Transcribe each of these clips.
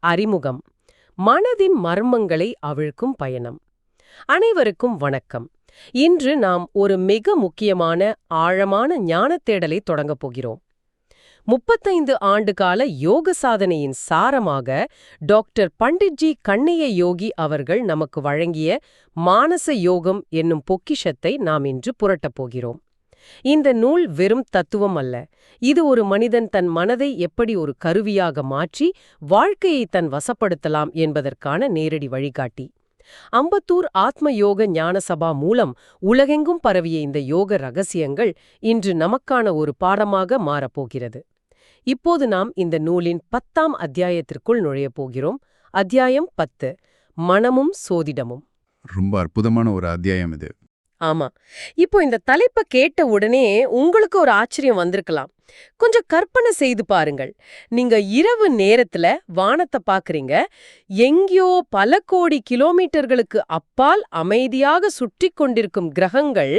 அறிமுகம். மனதின் மர்மங்களை அவிழ்க்கும் பயணம். அனைவருக்கும் வணக்கம். இன்று நாம் ஒரு மிக முக்கியமான ஆழமான ஞானத் தேடலை தொடங்கப் போகிறோம். 35 ஆண்டுகால யோக சாதனையின் சாரமாக டாக்டர் பண்டிட்ஜி கண்ணைய யோகி அவர்கள் நமக்கு வழங்கிய மானச யோகம் என்னும் பொக்கிஷத்தை நாம் இன்று புரட்டப் போகிறோம். இந்த நூல் வெறும் தத்துவம் அல்ல. இது ஒரு மனிதன் தன் மனதை எப்படி ஒரு கருவியாக மாற்றி வாழ்க்கையை தன் வசப்படுத்தலாம் என்பதற்கான நேரடி வழிகாட்டி. அம்பத்தூர் ஆத்ம யோக ஞான சபா மூலம் உலகெங்கும் பரவிய இந்த யோக ரகசியங்கள் இன்று நமக்கான ஒரு பாடமாக மாறப்போகிறது. இப்போது நாம் இந்த நூலின் 10ஆம் அத்தியாயத்திற்குள் நுழையப் போகிறோம். அத்தியாயம் 10, மனமும் சோதிடமும். ரொம்ப அற்புதமான ஒரு அத்தியாயம் இது. ஆமா. இப்போ இந்த தலைப்பை கேட்ட உடனே உங்களுக்கு ஒரு ஆச்சரியம் வந்திருக்கலாம். கொஞ்சம் கற்பனை செய்து பாருங்கள். நீங்க இரவு நேரத்துல வானத்தை பாக்குறீங்க. எங்கேயோ பல கோடி கிலோமீட்டர்களுக்கு அப்பால் அமைதியாக சுற்றி கொண்டிருக்கும் கிரகங்கள்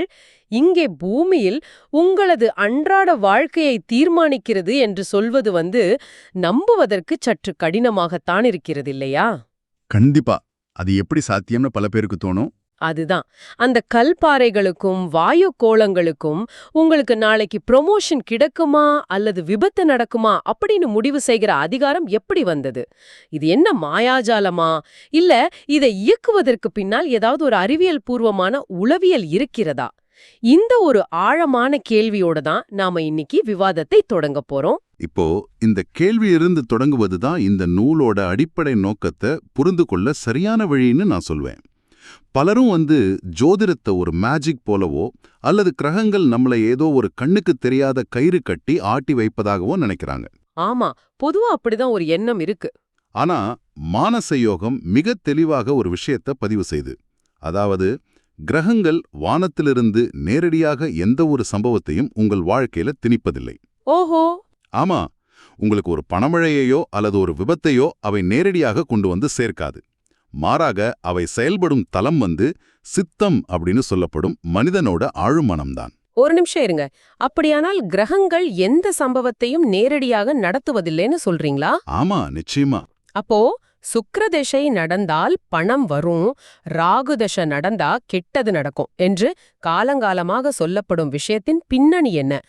இங்கே பூமியில் உங்களது அன்றாட வாழ்க்கையை தீர்மானிக்கிறது என்று சொல்வது நம்புவதற்கு சற்று கடினமாகத்தான் இருக்கிறது இல்லையா? கண்டிப்பா. அது எப்படி சாத்தியம்னு பல பேருக்கு தோணும். அதுதான், அந்த கல்பாறைகளுக்கும் வாயு கோளங்களுக்கும் உங்களுக்கு நாளைக்கு ப்ரொமோஷன் கிடைக்குமா அல்லது விபத்து நடக்குமா அப்படின்னு முடிவு செய்கிற அதிகாரம் எப்படி வந்தது? இது என்ன மாயாஜாலமா, இல்ல இதை இயக்குவதற்கு பின்னால் ஏதாவது ஒரு அறிவியல் பூர்வமான உளவியல் இருக்கிறதா? இந்த ஒரு ஆழமான கேள்வியோட தான் நாம இன்னைக்கு விவாதத்தை தொடங்க போறோம். இப்போ இந்த கேள்வியிலிருந்து தொடங்குவதுதான் இந்த நூலோட அடிப்படை நோக்கத்தை புரிந்து கொள்ள சரியான வழின்னு நான் சொல்வேன். பலரும் ஜோதிடத்தை ஒரு மேஜிக் போலவோ அல்லது கிரகங்கள் நம்மளை ஏதோ ஒரு கண்ணுக்கு தெரியாத கயிறு கட்டி ஆட்டி வைப்பதாகவோ நினைக்கிறாங்க. ஆமா, பொதுவா அப்படிதான் ஒரு எண்ணம் இருக்கு. ஆனா மானச யோகம் மிக தெளிவாக ஒரு விஷயத்தை பதிவு செய்து, அதாவது கிரகங்கள் வானத்திலிருந்து நேரடியாக எந்த ஒரு சம்பவத்தையும் உங்கள் வாழ்க்கையில திணிப்பதில்லை. ஓஹோ. ஆமா, உங்களுக்கு ஒரு பணமழையையோ அல்லது ஒரு விபத்தையோ அவை நேரடியாக கொண்டு வந்து சேர்க்காது. மாறாக அவை செயல்படும் தலம் சித்தம் அப்படின்னு சொல்லப்படும் மனிதனோட ஆழ்மனம்தான். ஒரு நிமிஷம் இருங்க. அப்படியானால் கிரகங்கள் எந்த சம்பவத்தையும் நேரடியாக நடத்துவதில்லைன்னு சொல்றீங்களா? ஆமா, நிச்சயமா. அப்போ சுக்கிரதசை நடந்தால் பணம் வரும், ராகுதசை நடந்தா கெட்டது நடக்கும் என்று காலங்காலமாக சொல்லப்படும் விஷயத்தின் பின்னணி என்ன?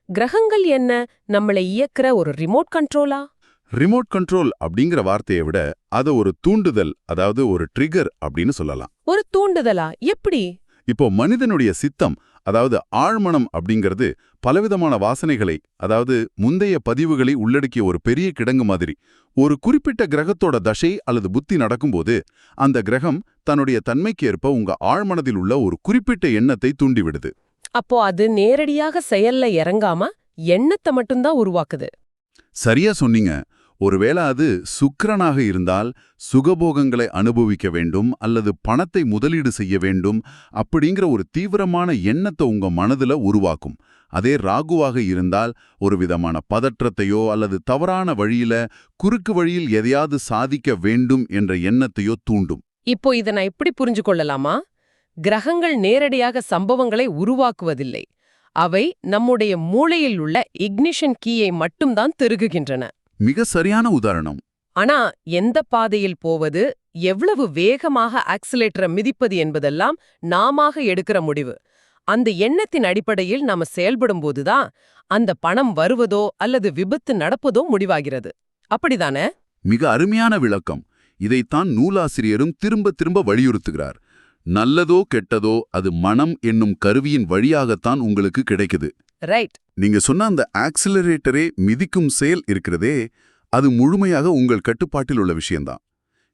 கிரகங்கள் என்ன, நம்மளை இயக்குற ஒரு ரிமோட் கண்ட்ரோலா? ரிமோட் கண்ட்ரோல் அப்படிங்கிற வார்த்தையை விட அதை ஒரு தூண்டுதல், அதாவது ஒரு ட்ரிகர் அப்படின்னு சொல்லலாம். ஒரு தூண்டுதலா? எப்படி? இப்போ மனிதனுடைய சித்தம், அதாவது ஆழ்மனம் அப்படிங்கிறது பலவிதமான வாசனைகளை, அதாவது முந்தைய பதிவுகளை உள்ளடக்கிய ஒரு பெரிய கிடங்கு மாதிரி. ஒரு குறிப்பிட்ட கிரகத்தோட தசை அல்லது புத்தி நடக்கும்போது அந்த கிரகம் தன்னுடைய தன்மைக்கு ஏற்ப உங்க ஆழ்மனதில் உள்ள ஒரு குறிப்பிட்ட எண்ணத்தை தூண்டிவிடுது. அப்போ அது நேரடியாக செயல்ல இறங்காம எண்ணத்தை மட்டும்தான் உருவாக்குது. சரியா சொன்னீங்க. ஒருவேளை அது சுக்கிரனாக இருந்தால் சுகபோகங்களை அனுபவிக்க வேண்டும் அல்லது பணத்தை முதலீடு செய்ய வேண்டும் அப்படிங்கிற ஒரு தீவிரமான எண்ணத்தை உங்க மனதுல உருவாக்கும். அதே ராகுவாக இருந்தால் ஒரு விதமான பதற்றத்தையோ அல்லது தவறான வழியில, குறுக்கு வழியில் எதையாவது சாதிக்க வேண்டும் என்ற எண்ணத்தையோ தூண்டும். இப்போ இதை நான் எப்படி புரிஞ்சு கொள்ளலாமா? கிரகங்கள் நேரடியாக சம்பவங்களை உருவாக்குவதில்லை. அவை நம்முடைய மூளையில் உள்ள இக்னிஷன் கீயை மட்டும்தான் திருகுகின்றன. மிக சரியான உதாரணம். ஆனா எந்த பாதையில் போவது, எவ்வளவு வேகமாக ஆக்சிலேட்டரை மிதிப்பது என்பதெல்லாம் நாம எடுக்கிற முடிவு. அந்த எண்ணத்தின் அடிப்படையில் நாம செயல்படும்போதுதான் அந்த பணம் வருவதோ அல்லது விபத்து நடப்பதோ முடிவாகிறது. அப்படிதானே? மிக அருமையான விளக்கம். இதைத்தான் நூலாசிரியரும் திரும்ப திரும்ப வலியுறுத்துகிறார். நல்லதோ கெட்டதோ அது மனம் என்னும் கருவியின் வழியாகத்தான் உங்களுக்கு கிடைக்குது. ரைட். நீங்க சொன்ன அந்த ஆக்சிலரேட்டரே மிதிக்கும் செயல் இருக்கிறதே, அது முழுமையாக உங்கள் கட்டுப்பாட்டில் உள்ள விஷயம்தான்.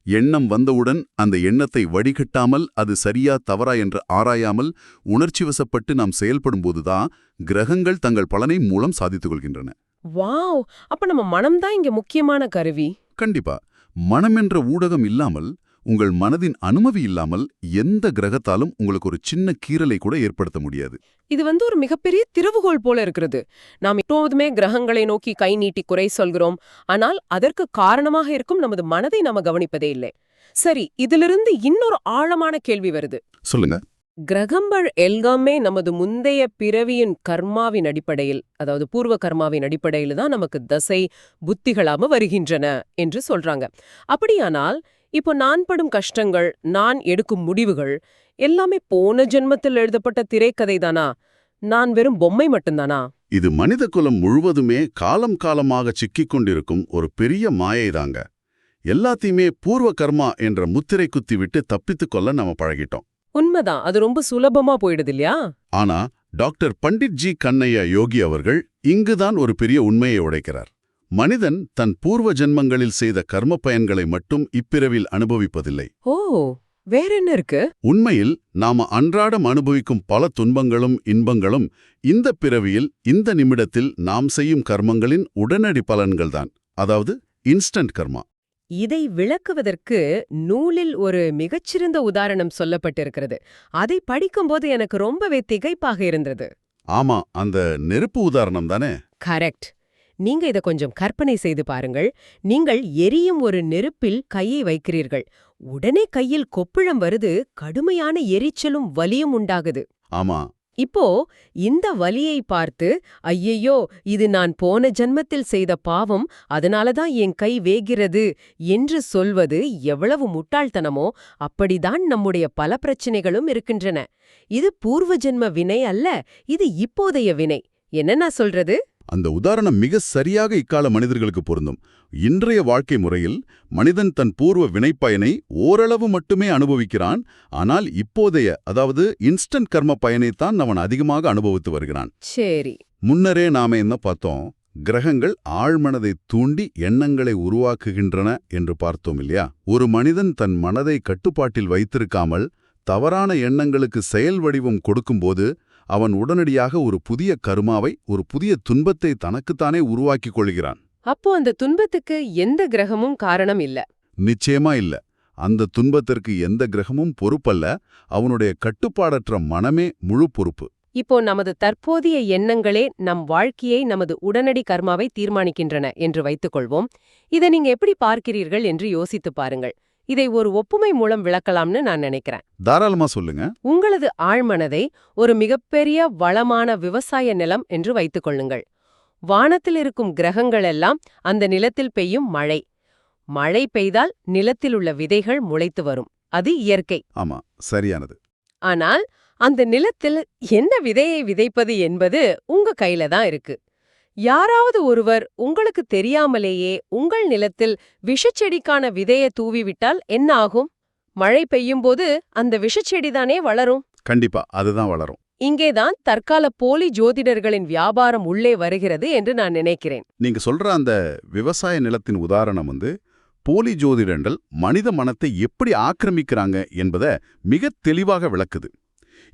எண்ணம் வந்தவுடன் அந்த எண்ணத்தை வடிகட்டாமல் அது சரியா தவறா என்று ஆராயாமல் உணர்ச்சி வசப்பட்டு நாம் செயல்படும்போதுதான் கிரகங்கள் தங்கள் பலனை மூலம் சாதித்துக் கொள்கின்றன. வாவ், அப்ப நம்ம மனம்தான் இங்க முக்கியமான கருவி. கண்டிப்பா. மனம் என்ற ஊடகம் இல்லாமல், உங்கள் மனதின் அனுமதி இல்லாமல் எந்த கிரகத்தாலும் உங்களுக்கு ஒரு சின்ன கீறலை கூட ஏற்படுத்த முடியாது. இது ஒரு மிகப்பெரிய திறவுகோல் போல இருக்கிறது. நாம் எப்போதுமே கிரகங்களை நோக்கி கை நீட்டி குறை சொல்கிறோம். ஆனால் அதற்கு காரணமாக இருக்கும் நமது மனதை நாம கவனிப்பதே இல்லை. சரி, இதிலிருந்து இன்னொரு ஆழமான கேள்வி வருது. சொல்லுங்க. கிரகங்கள் எல்லாமே நமது முந்தைய பிறவியின் கர்மாவின் அடிப்படையில், அதாவது பூர்வ கர்மாவின் அடிப்படையில் தான் நமக்கு தசை புத்திகளாம வருகின்றன என்று சொல்றாங்க. அப்படியானால் இப்போ நான் படும் கஷ்டங்கள், நான் எடுக்கும் முடிவுகள் எல்லாமே போன ஜென்மத்தில் எழுதப்பட்ட திரைக்கதை தானா? நான் வெறும் பொம்மை மட்டும்தானா? இது மனித குலம் முழுவதுமே காலம் காலமாக சிக்கிக் கொண்டிருக்கும் ஒரு பெரிய மாயைதாங்க. எல்லாத்தையுமே பூர்வ கர்மா என்ற முத்திரை குத்தி விட்டு தப்பித்துக் கொள்ள நாம பழகிட்டோம். உண்மைதான், அது ரொம்ப சுலபமா போயிடுது இல்லையா? ஆனா டாக்டர் பண்டிட் ஜி கண்ணையா யோகி அவர்கள் இங்குதான் ஒரு பெரிய உண்மையை உடைக்கிறார். மனிதன் தன் பூர்வ ஜென்மங்களில் செய்த கர்ம பயன்களை மட்டும் இப்பிறவில் அனுபவிப்பதில்லை. ஓ, வேற என்ன இருக்கு? உண்மையில் நாம அன்றாடம் அனுபவிக்கும் பல துன்பங்களும் இன்பங்களும் இந்த பிறவியில் இந்த நிமிடத்தில் நாம் செய்யும் கர்மங்களின் உடனடி பலன்கள்தான். அதாவது இன்ஸ்டன்ட் கர்மா. இதை விளக்குவதற்கு நூலில் ஒரு மிகச்சிறந்த உதாரணம் சொல்லப்பட்டிருக்கிறது. அதை படிக்கும்போது எனக்கு ரொம்பவே திகைப்பாக இருந்தது. ஆமா, அந்த நெருப்பு உதாரணம் தானே? கரெக்ட். நீங்க இத கொஞ்சம் கற்பனை செய்து பாருங்கள். நீங்கள் எரியும் ஒரு நெருப்பில் கையை வைக்கிறீர்கள். உடனே கையில் கொப்புளம் வருது, கடுமையான எரிச்சலும் வலியும் உண்டாகுது. ஆமா. இப்போ இந்த வலியை பார்த்து, ஐயையோ, இது நான் போன ஜன்மத்தில் செய்த பாவம், அதனாலதான் என் கை வேகிறது என்று சொல்வது எவ்வளவு முட்டாள்தனமோ அப்படிதான் நம்முடைய பல பிரச்சனைகளும் இருக்கின்றன. இது பூர்வ ஜென்ம வினை அல்ல, இது இப்போதைய வினை. என்ன நான் சொல்றது? அந்த உதாரணம் மிக சரியாக இக்கால மனிதர்களுக்கு பொருந்தும். இன்றைய வாழ்க்கை முறையில் மனிதன் தன் பூர்வ வினைப்பயனை ஓரளவு மட்டுமே அனுபவிக்கிறான். ஆனால் இப்போதைய, அதாவது இன்ஸ்டன்ட் கர்ம பயனைத்தான் அவன் அதிகமாக அனுபவித்து வருகிறான். சரி. முன்னரே நாம என்ன பார்த்தோம்? கிரகங்கள் ஆழ்மனதை தூண்டி எண்ணங்களை உருவாக்குகின்றன என்று பார்த்தோம் இல்லையா? ஒரு மனிதன் தன் மனதை கட்டுப்பாட்டில் வைத்திருக்காமல் தவறான எண்ணங்களுக்கு செயல் வடிவம் கொடுக்கும்போது அவன் உடனடியாக ஒரு புதிய கர்மாவை, ஒரு புதிய துன்பத்தை தனக்குத்தானே உருவாக்கிக் கொள்கிறான். அப்போ அந்த துன்பத்துக்கு எந்த கிரகமும் காரணம் இல்ல? நிச்சயமா இல்ல. அந்த துன்பத்திற்கு எந்த கிரகமும் பொறுப்பல்ல. அவனுடைய கட்டுப்பாடற்ற மனமே முழு பொறுப்பு. இப்போ நமது தற்போதைய எண்ணங்களே நம் வாழ்க்கையை, நமது உடனடி கர்மாவை தீர்மானிக்கின்றன என்று வைத்துக்கொள்வோம். இதை நீங்க எப்படி பார்க்கிறீர்கள் என்று யோசித்து பாருங்கள். இதை ஒரு ஒப்புமை மூலம் விளக்கலாம்னு நான் நினைக்கிறேன். தாராளமா சொல்லுங்க. உங்களது ஆழ்மனதை ஒரு மிகப்பெரிய வளமான விவசாய நிலம் என்று வைத்துக் கொள்ளுங்கள். வானத்தில் இருக்கும் கிரகங்கள் எல்லாம் அந்த நிலத்தில் பெய்யும் மழை. மழை பெய்தால் நிலத்தில் உள்ள விதைகள் முளைத்து வரும். அது இயற்கை. ஆமா, சரியானது. ஆனால் அந்த நிலத்தில் என்ன விதையை விதைப்பது என்பது உங்க கையில தான் இருக்கு. யாராவது ஒருவர் உங்களுக்கு தெரியாமலேயே உங்கள் நிலத்தில் விஷச்செடிக்கான விதையை தூவிவிட்டால் என்ன ஆகும்? மழை பெய்யும்போது அந்த விஷச்செடிதானே வளரும். கண்டிப்பா அதுதான் வளரும். இங்கேதான் தற்கால போலி ஜோதிடர்களின் வியாபாரம் உள்ளே வருகிறது என்று நான் நினைக்கிறேன். நீங்க சொல்ற அந்த விவசாய நிலத்தின் உதாரணம் போலி ஜோதிடர்கள் மனித மனத்தை எப்படி ஆக்கிரமிக்கிறாங்க என்பதை மிக தெளிவாக விளக்குது.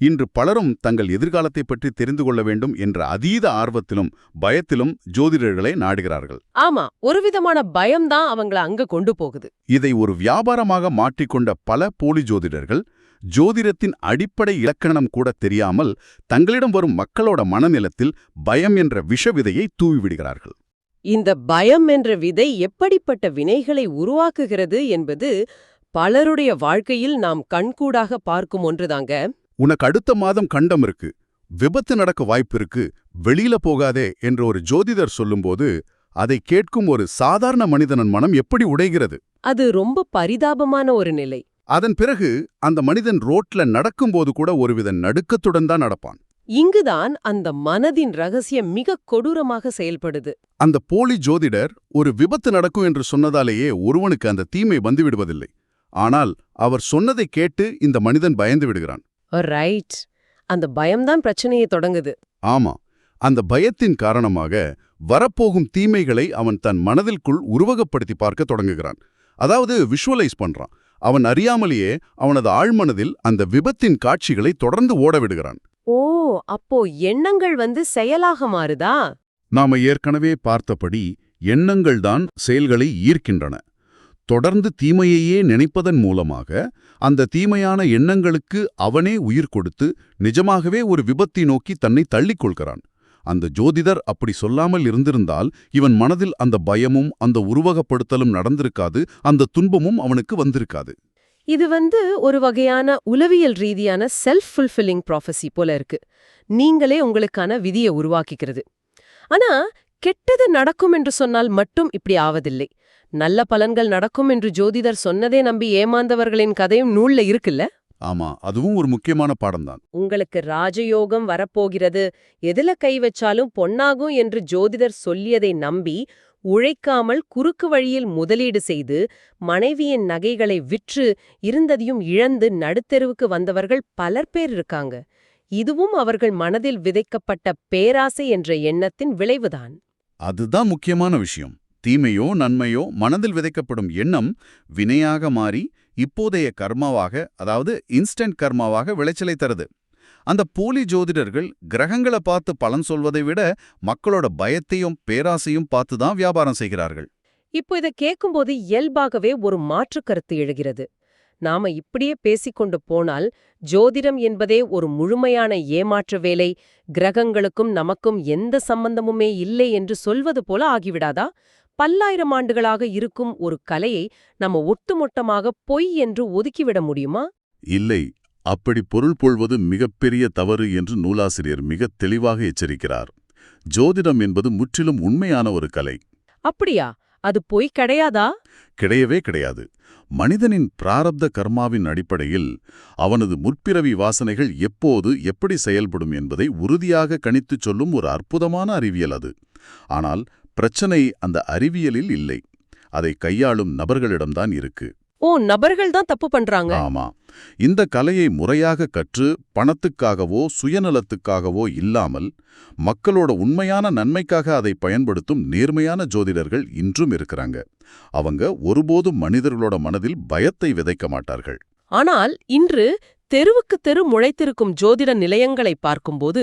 இன்று பலரும் தங்கள் எதிர்காலத்தை பற்றி தெரிந்து கொள்ள வேண்டும் என்ற அதீத ஆர்வத்திலும் பயத்திலும் ஜோதிடர்களை நாடுகிறார்கள். ஆமா, ஒரு விதமான பயம்தான் அவங்கள அங்க கொண்டு போகுது. இதை ஒரு வியாபாரமாக மாற்றிக்கொண்ட பல போலி ஜோதிடர்கள் ஜோதிடத்தின் அடிப்படை இலக்கணம் கூட தெரியாமல் தங்களிடம் வரும் மக்களோட மனநிலத்தில் பயம் என்ற விஷ விதையை தூவிவிடுகிறார்கள். இந்த பயம் என்ற விதை எப்படிப்பட்ட வினைகளை உருவாக்குகிறது என்பது பலருடைய வாழ்க்கையில் நாம் கண்கூடாக பார்க்கும் ஒன்றுதாங்க. உனக்கு அடுத்த மாதம் கண்டம் இருக்கு, விபத்து நடக்க வாய்ப்பு இருக்கு, வெளியில போகாதே என்ற ஒரு ஜோதிடர் சொல்லும்போது அதை கேட்கும் ஒரு சாதாரண மனிதனின் மனம் எப்படி உடைகிறது? அது ரொம்ப பரிதாபமான ஒரு நிலை. அதன் பிறகு அந்த மனிதன் ரோட்ல நடக்கும்போது கூட ஒருவித நடுக்கத்துடன் தான் நடப்பான். இங்குதான் அந்த மனதின் ரகசியம் மிக கொடூரமாக செயல்படுது. அந்த போலி ஜோதிடர் ஒரு விபத்து நடக்கும் என்று சொன்னதாலேயே ஒருவனுக்கு அந்த தீமை வந்துவிடுவதில்லை. ஆனால் அவர் சொன்னதை கேட்டு இந்த மனிதன் பயந்து விடுகிறான். ரைட். அந்த பயம்தான் பிரச்சனையை தொடங்குது. ஆமா, அந்த பயத்தின் காரணமாக வரப்போகும் தீமைகளை அவன் தன் மனதிற்குள் உருவகப்படுத்தி பார்க்க தொடங்குகிறான். அதாவது விஷுவலைஸ் பண்றான். அவன் அறியாமலேயே அவனது ஆழ்மனதில் அந்த விபத்தின் காட்சிகளை தொடர்ந்து ஓட விடுகிறான். ஓ, அப்போ எண்ணங்கள் செயலாக மாறுதா? நாம ஏற்கனவே பார்த்தபடி எண்ணங்கள்தான் செயல்களை ஈர்க்கின்றன. தொடர்ந்து தீமையையே நினைப்பதன் மூலமாக அந்த தீமையான எண்ணங்களுக்கு அவனே உயிர் கொடுத்து நிஜமாகவே ஒரு விபத்தை நோக்கி தன்னை தள்ளிக் கொள்கிறான். அந்த ஜோதிடர் அப்படி சொல்லாமல் இருந்திருந்தால் இவன் மனதில் அந்த பயமும் அந்த உருவகப்படுத்தலும் நடந்திருக்காது, அந்த துன்பமும் அவனுக்கு வந்திருக்காது. இது ஒரு வகையான உளவியல் ரீதியான செல்ஃப் ஃபுல்ஃபில்லிங் ப்ராஃபஸி போல இருக்கு. நீங்களே உங்களுக்கான விதியை உருவாக்கிக்கிறது. ஆனா கெட்டது நடக்கும் என்று சொன்னால் மட்டும் இப்படி ஆவதில்லை. நல்ல பலன்கள் நடக்கும் என்று ஜோதிடர் சொன்னதே நம்பி ஏமாந்தவர்களின் கதையும் நூல்ல இருக்குல்ல. ஆமா, அதுவும் ஒரு முக்கியமான பாடம்தான். உங்களுக்கு ராஜயோகம் வரப்போகிறது, எதுல கை வச்சாலும் பொன்னாகும் என்று ஜோதிடர் சொல்லியதை நம்பி உழைக்காமல் குறுக்கு வழியில் முதலீடு செய்து மனைவியின் நகைகளை விற்று இருந்ததையும் இழந்து நடுத்தெருவுக்கு வந்தவர்கள் பலர் பேர் இருக்காங்க. இதுவும் அவர்கள் மனதில் விதைக்கப்பட்ட பேராசை என்ற எண்ணத்தின் விளைவுதான். அதுதான் முக்கியமான விஷயம். தீமையோ நன்மையோ மனதில் விதைக்கப்படும் எண்ணம் வினையாக மாறி இப்போதைய கர்மாவாக, அதாவது இன்ஸ்டன்ட் கர்மாவாக விளைச்சலை தருது. அந்த போலி ஜோதிடர்கள் கிரகங்களை பார்த்து பலன் சொல்வதை விட மக்களோட பயத்தையும் பேராசையும் பார்த்து தான் வியாபாரம் செய்கிறார்கள். இப்போ இதை கேட்கும்போது இயல்பாகவே ஒரு மாற்று கருத்து எழுகிறது. நாம இப்படியே பேசிக்கொண்டு போனால் ஜோதிடம் என்பதே ஒரு முழுமையான ஏமாற்று வேலை, கிரகங்களுக்கும் நமக்கும் எந்த சம்பந்தமுமே இல்லை என்று சொல்வது போல ஆகிவிடாதா? பல்லாயிரம் ஆண்டுகளாக இருக்கும் ஒரு கலையை நம்ம ஒட்டுமொத்தமாக பொய் என்று ஒதுக்கிவிட முடியுமா? இல்லை, அப்படி பொருள் கொள்வது மிகப்பெரிய தவறு என்று நூலாசிரியர் மிக தெளிவாக எச்சரிக்கிறார். ஜோதிடம் என்பது முற்றிலும் உண்மையான ஒரு கலை. அப்படியா? அது பொய் கிடையாதா? கிடையவே கிடையாது. மனிதனின் பிராரப்த கர்மாவின் அடிப்படையில் அவனது முற்பிறவி வாசனைகள் எப்போது எப்படி செயல்படும் என்பதை உறுதியாக கணித்துச் சொல்லும் ஒரு அற்புதமான அறிவியல் அது. ஆனால் பிரச்சனை அந்த அறிவியலில் இல்லை, அதை கையாளும் நபர்களிடம்தான் இருக்கு. ஓ, நபர்கள் தான் தப்பு பண்றாங்க. ஆமா, இந்த கலையை முறையாக கற்று பணத்துக்காகவோ சுயநலத்துக்காகவோ இல்லாமல் மக்களோட உண்மையான நன்மைக்காக அதை பயன்படுத்தும் நேர்மையான ஜோதிடர்கள் இன்றும் இருக்கிறாங்க. அவங்க ஒருபோதும் மனிதர்களோட மனதில் பயத்தை விதைக்க மாட்டார்கள். ஆனால் இன்று தெருவுக்கு தெரு முளைத்திருக்கும் ஜோதிட நிலையங்களை பார்க்கும்போது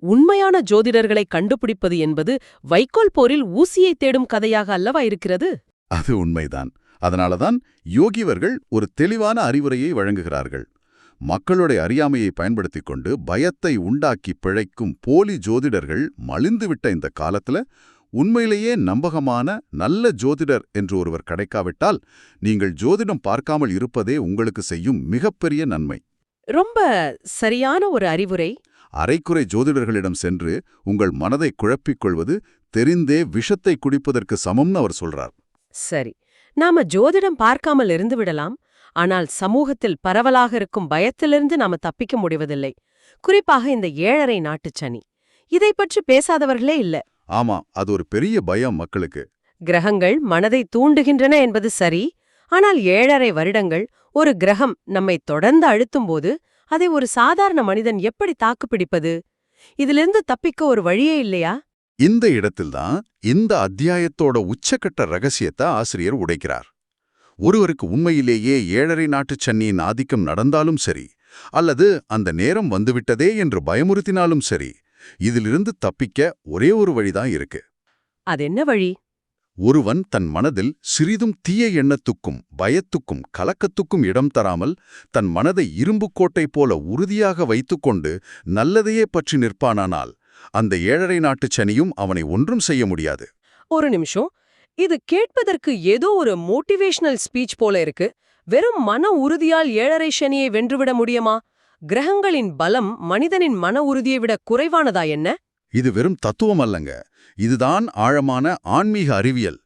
உண்மையான ஜோதிடர்களை கண்டுபிடிப்பது என்பது வைக்கோல் போரில் ஊசியை தேடும் கதையாக அல்லவா இருக்கிறது? அது உண்மைதான். அதனாலதான் யோகிவர்கள் ஒரு தெளிவான அறிவுரையை வழங்குகிறார்கள். மக்களுடைய அறியாமையை பயன்படுத்திக் கொண்டு பயத்தை உண்டாக்கி பிழைக்கும் போலி ஜோதிடர்கள் மலிந்துவிட்ட இந்த காலத்துல உண்மையிலேயே நம்பகமான நல்ல ஜோதிடர் என்று ஒருவர் கிடைக்காவிட்டால் நீங்கள் ஜோதிடம் பார்க்காமல் இருப்பதே உங்களுக்கு செய்யும் மிகப்பெரிய நன்மை. ரொம்ப சரியான ஒரு அறிவுரை. அரைக்குறை ஜோதிடர்களிடம் சென்று உங்கள் மனதை குழப்பிக் கொள்வது தெரிந்தே விஷத்தை குடிப்பதற்கு சமம்னு அவர் சொல்றார். சரி, நாம ஜோதிடம் பார்க்காமல் இருந்து விடலாம். ஆனால் சமூகத்தில் பரவலாக இருக்கும் பயத்திலிருந்து நாம தப்பிக்க முடிவதில்லை. குறிப்பாக இந்த 7.5 நாட்டுச் சனி. இதை பற்றி பேசாதவர்களே இல்ல. ஆமா, அது ஒரு பெரிய பயம் மக்களுக்கு. கிரகங்கள் மனதை தூண்டுகின்றன என்பது சரி. ஆனால் 7.5 வருடங்கள் ஒரு கிரகம் நம்மை தொடர்ந்து அழுத்தும்போது அதை ஒரு சாதாரண மனிதன் எப்படி தாக்குப்பிடிப்பது? இதிலிருந்து தப்பிக்க ஒரு வழியே இல்லையா? இந்த இடத்தில்தான் இந்த அத்தியாயத்தோட உச்சக்கட்ட ரகசியத்தை ஆசிரியர் உடைக்கிறார். ஒருவருக்கு உண்மையிலேயே 7.5 நாட்டுச் சனியின் ஆதிக்கம் நடந்தாலும் சரி, அல்லது அந்த நேரம் வந்துவிட்டதே என்று பயமுறுத்தினாலும் சரி, இதிலிருந்து தப்பிக்க ஒரே ஒரு வழிதான் இருக்கு. அதென்ன வழி? ஒருவன் தன் மனதில் சிறிதும் தீய எண்ணத்துக்கும் பயத்துக்கும் கலக்கத்துக்கும் இடம் தராமல் தன் மனதை இரும்புக்கோட்டை போல உறுதியாக வைத்துக்கொண்டு நல்லதையே பற்றி நிற்பானானால் அந்த 7.5 நாட்டுச் சனியும் அவனை ஒன்றும் செய்ய முடியாது. ஒரு நிமிஷம், இது கேட்பதற்கு ஏதோ ஒரு மோட்டிவேஷனல் ஸ்பீச் போல இருக்கு. வெறும் மன உறுதியால் 7.5 சனியை வென்றுவிட முடியுமா? கிரகங்களின் பலம் மனிதனின் மன உறுதியை விட குறைவானதா என்ன? இது வெறும் தத்துவம் அல்லங்க, இதுதான் ஆழமான ஆன்மீக அறிவியல்.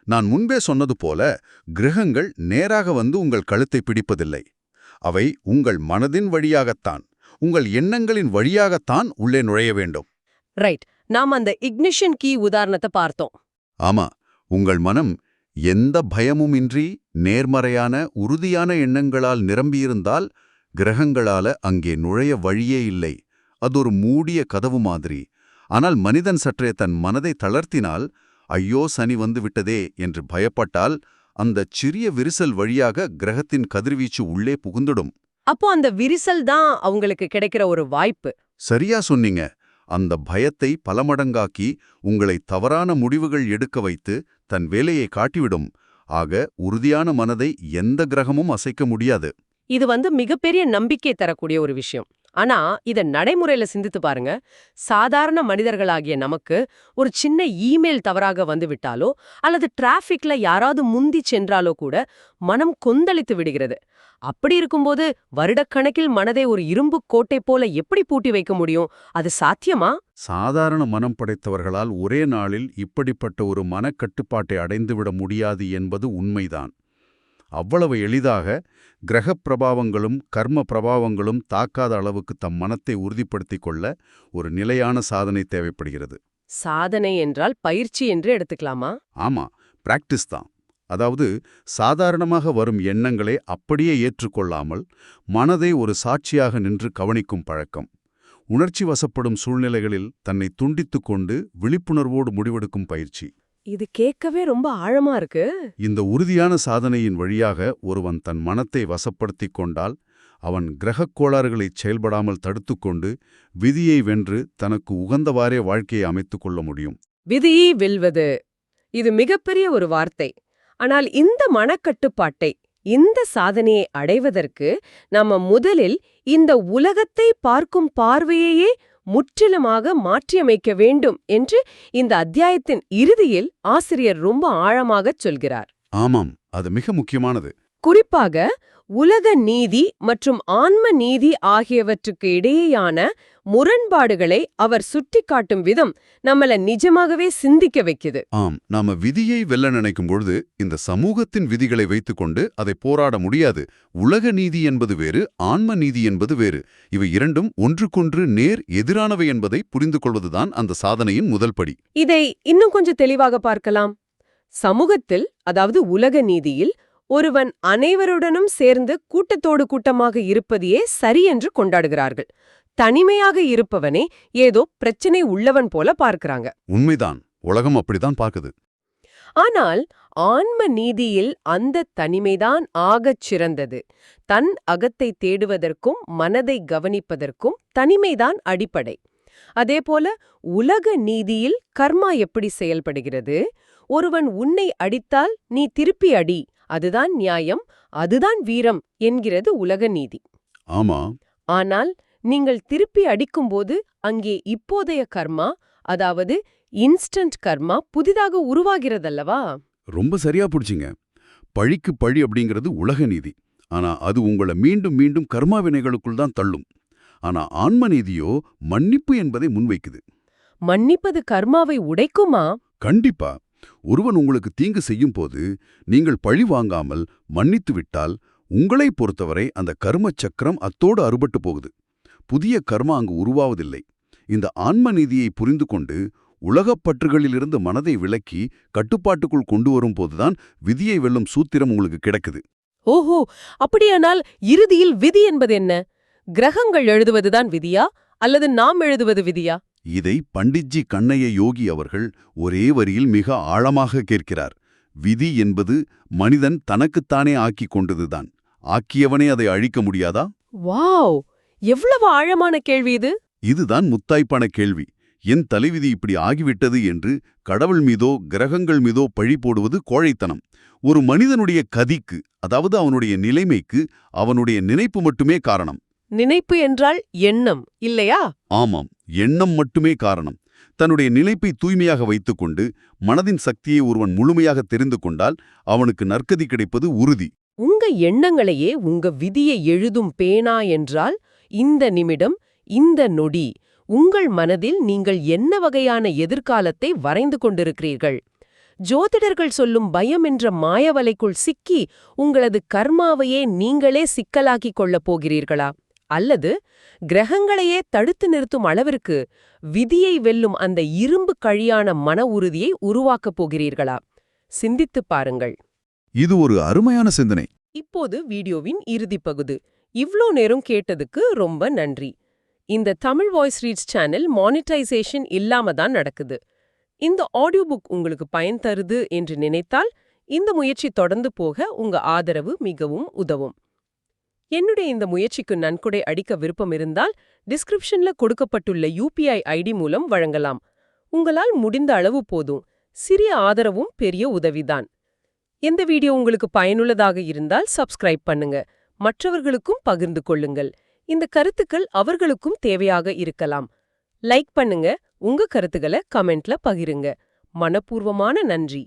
நான் முன்பே சொன்னது போல கிரகங்கள் நேராக வந்து உங்கள் கழுத்தை பிடிப்பதில்லை. அவை உங்கள் மனதின் வழியாகத்தான், உங்கள் எண்ணங்களின் வழியாகத்தான் உள்ளே நுழைய வேண்டும். ரைட், நாம் அந்த இக்னிஷன் கீ உதாரணத்தை பார்த்தோம். ஆமா, உங்கள் மனம் எந்த பயமுமின்றி நேர்மறையான உறுதியான எண்ணங்களால் நிரம்பியிருந்தால் கிரகங்களால அங்கே நுழைய வழியே இல்லை. அது ஒரு மூடிய கதவு மாதிரி. ஆனால் மனிதன் சற்றே தன் மனதை தளர்த்தினால், ஐயோ சனி வந்து விட்டதே என்று பயப்பட்டால் அந்த சிறிய விரிசல் வழியாக கிரகத்தின் கதிர்வீச்சு உள்ளே புகுந்துடும். அப்போ அந்த விரிசல் தான் அவங்களுக்கு கிடைக்கிற ஒரு வாய்ப்பு. சரியா சொன்னீங்க. அந்த பயத்தை பல மடங்காக்கி உங்களை தவறான முடிவுகள் எடுக்க வைத்து தன் வேலையை காட்டிவிடும். ஆக உறுதியான மனதை எந்த கிரகமும் அசைக்க முடியாது. இது மிகப்பெரிய நம்பிக்கை தரக்கூடிய ஒரு விஷயம். ஆனா இத நடைமுறையில சிந்தித்து பாருங்க. சாதாரண மனிதர்களாகிய நமக்கு ஒரு சின்ன இமெயில் தவறாக வந்து விட்டாலோ அல்லது டிராஃபிக்ல யாராவது முந்தி சென்றாலோ கூட மனம் கொந்தளித்து விடுகிறது. அப்படி இருக்கும்போது வருடக்கணக்கில் மனதை ஒரு இரும்பு கோட்டை போல எப்படி பூட்டி வைக்க முடியும்? அது சாத்தியமா? சாதாரண மனம் படைத்தவர்களால் ஒரே நாளில் இப்படிப்பட்ட ஒரு மனக்கட்டுப்பாட்டை அடைந்துவிட முடியாது என்பது உண்மைதான். அவ்வளவு எளிதாக கிரகப் பிரபாவங்களும் கர்ம பிரபாவங்களும் தாக்காத அளவுக்கு தம் மனத்தை உறுதிப்படுத்திக் கொள்ள ஒரு நிலையான சாதனை தேவைப்படுகிறது. சாதனை என்றால் பயிற்சி என்று எடுத்துக்கலாமா? ஆமா, பிராக்டிஸ் தான். அதாவது சாதாரணமாக வரும் எண்ணங்களை அப்படியே ஏற்றுக்கொள்ளாமல் மனதை ஒரு சாட்சியாக நின்று கவனிக்கும் பழக்கம். உணர்ச்சி வசப்படும் சூழ்நிலைகளில் தன்னை துண்டித்துக் கொண்டு விழிப்புணர்வோடு முடிவெடுக்கும் பயிற்சி. இது கேட்கவே ரொம்ப ஆழமா இருக்கு. இந்த உறுதியான சாதனையின் வழியாக ஒருவன் தன் மனத்தை வசப்படுத்திக் கொண்டால் அவன் கிரகக் கோளாறுகளைச் செயல்படாமல் தடுத்துக்கொண்டு விதியை வென்று தனக்கு உகந்தவாறே வாழ்க்கையை அமைத்துக் கொள்ள முடியும். விதியை வெல்வது, இது மிகப்பெரிய ஒரு வார்த்தை. ஆனால் இந்த மனக்கட்டுப்பாட்டை, இந்த சாதனையை அடைவதற்கு நாம முதலில் இந்த உலகத்தை பார்க்கும் பார்வையையே முற்றிலுமாக மாற்றியமைக்க வேண்டும் என்று இந்த அத்தியாயத்தின் இறுதியில் ஆசிரியர் ரொம்ப ஆழமாகச் சொல்கிறார். ஆமாம், அது மிக முக்கியமானது. குறிப்பாக உலக நீதி மற்றும் ஆன்ம நீதி ஆகியவற்றுக்கு இடையேயான முரண்பாடுகளை அவர் சுட்டிக்காட்டும் விதம் நம்மள நிஜமாகவே சிந்திக்க வைக்குது. ஆம், நாம விதியை வெல்ல நினைக்கும் பொழுது இந்த சமூகத்தின் விதிகளை வைத்துக்கொண்டு அதை போராட முடியாது. உலக நீதி என்பது வேறு, ஆன்ம நீதி என்பது வேறு. இவை இரண்டும் ஒன்றுக்கொன்று நேர் எதிரானவை என்பதை புரிந்து கொள்வதுதான் அந்த சாதனையின் முதல் படி. இதை இன்னும் கொஞ்சம் தெளிவாக பார்க்கலாம். சமூகத்தில், அதாவது உலக நீதியில், ஒருவன் அனைவருடனும் சேர்ந்து கூட்டத்தோடு கூட்டமாக இருப்பதையே சரி என்று கொண்டாடுகிறார்கள். தனிமையாக இருப்பவனே ஏதோ பிரச்சனை உள்ளவன் போல பார்க்கறாங்க. உண்மைதான், உலகம் அப்படிதான் பார்க்குது. ஆனால் ஆன்ம நீதியில் அந்த தனிமைதான் ஆகச் சிறந்தது. தன் அகத்தை தேடுவதற்கும் மனதை கவனிப்பதற்கும் தனிமைதான் அடிப்படை. அதேபோல உலக நீதியில் கர்மா எப்படி செயல்படுகிறது? ஒருவன் உன்னை அடித்தால் நீ திருப்பி அடி, அதுதான் நியாயம், அதுதான் வீரம் என்கிறது உலக நீதி. ஆமா. ஆனால் நீங்கள் திருப்பி அடிக்கும்போது அங்கே இப்போதைய கர்மா, அதாவது இன்ஸ்டன்ட் கர்மா புதிதாக உருவாகிறதல்லவா? ரொம்ப சரியா புடிச்சிங்க. பழிக்கு பழி அப்படிங்கிறது உலக நீதி. ஆனா அது உங்களை மீண்டும் மீண்டும் கர்மா வினைகளுக்குள் தான் தள்ளும். ஆனா ஆன்ம நீதியோ மன்னிப்பு என்பதை முன்வைக்குது. மன்னிப்பது கர்மாவை உடைக்குமா? கண்டிப்பா. ஒருவன் உங்களுக்கு தீங்கு செய்யும் போது நீங்கள் பழி வாங்காமல் மன்னித்து விட்டால் உங்களை பொறுத்தவரை அந்த கர்ம சக்கரம் அத்தோடு அறுபட்டு போகுது. புதிய கர்மா அங்கு உருவாவதில்லை. இந்த ஆன்ம நீதியை புரிந்து கொண்டு உலகப் பற்றுகளிலிருந்து மனதை விலக்கி கட்டுப்பாட்டுக்குள் கொண்டு வரும் போதுதான் விதியை வெல்லும் சூத்திரம் உங்களுக்கு கிடைக்குது. ஓஹோ, அப்படியானால் இறுதியில் விதி என்பது என்ன? கிரகங்கள் எழுதுவதுதான் விதியா அல்லது நாம் எழுதுவது விதியா? இதை பண்டிட்ஜி கண்ணைய யோகி அவர்கள் ஒரே வரியில் மிக ஆழமாக கேட்கிறார். விதி என்பது மனிதன் தனக்குத்தானே ஆக்கிக் கொண்டதுதான். ஆக்கியவனே அதை அழிக்க முடியாதா? வாவ், எவ்வளவு ஆழமான கேள்வி இது! இதுதான் முத்தாய்ப்பான கேள்வி. என் தலைவிதி இப்படி ஆகிவிட்டது என்று கடவுள் மீதோ கிரகங்கள் மீதோ பழி போடுவது கோழைத்தனம். ஒரு மனிதனுடைய கதிக்கு, அதாவது அவனுடைய நிலைமைக்கு அவனுடைய நினைப்பு மட்டுமே காரணம். நினைப்பு என்றால் எண்ணம் இல்லையா? ஆமாம், எண்ணம் மட்டுமே காரணம். தன்னுடைய நிலைப்பை தூய்மையாக வைத்துக்கொண்டு மனதின் சக்தியை ஒருவன் முழுமையாக தெரிந்து கொண்டால் அவனுக்கு நற்கதி கிடைப்பது உறுதி. உங்க எண்ணங்களையே உங்க விதியை எழுதும் பேனா என்றால் இந்த நிமிடம், இந்த நொடி உங்கள் மனதில் நீங்கள் என்ன வகையான எதிர்காலத்தை வரைந்து கொண்டிருக்கிறீர்கள்? ஜோதிடர்கள் சொல்லும் பயம் என்ற மாயவலைக்குள் சிக்கி உங்களது கர்மாவையே நீங்களே சிக்கலாக்கிக் கொள்ளப் போகிறீர்களா? அல்லது கிரகங்களையே தடுத்து நிறுத்தும் அளவிற்கு விதியை வெல்லும் அந்த இரும்பு கழியான மன உறுதியை உருவாக்கப் போகிறீர்களா? சிந்தித்துப் பாருங்கள். இது ஒரு அருமையான சிந்தனை. இப்போது வீடியோவின் இறுதிப் பகுதி. இவ்ளோ நேரம் கேட்டதுக்கு ரொம்ப நன்றி. இந்த Tamil voice reads channel monetisation இல்லாம தான் நடக்குது. இந்த ஆடியோ புக் உங்களுக்கு பயன் தருது என்று நினைத்தால் இந்த முயற்சி தொடர்ந்து போக உங்க ஆதரவு மிகவும் உதவும். என்னுடைய இந்த முயற்சிக்கு நன்கொடை அடிக்க விருப்பம் இருந்தால் டிஸ்கிரிப்ஷன்ல கொடுக்கப்பட்டுள்ள UPI ID மூலம் வழங்கலாம். உங்களால் முடிந்த அளவு போதும். சிறிய ஆதரவும் பெரிய உதவிதான். இந்த வீடியோ உங்களுக்கு பயனுள்ளதாக இருந்தால் சப்ஸ்கிரைப் பண்ணுங்க. மற்றவர்களுக்கும் பகிர்ந்து கொள்ளுங்கள். இந்த கருத்துக்கள் அவர்களுக்கும் தேவையாக இருக்கலாம். லைக் பண்ணுங்க, உங்க கருத்துக்களை கமெண்ட்ல பகிருங்க. மனப்பூர்வமான நன்றி.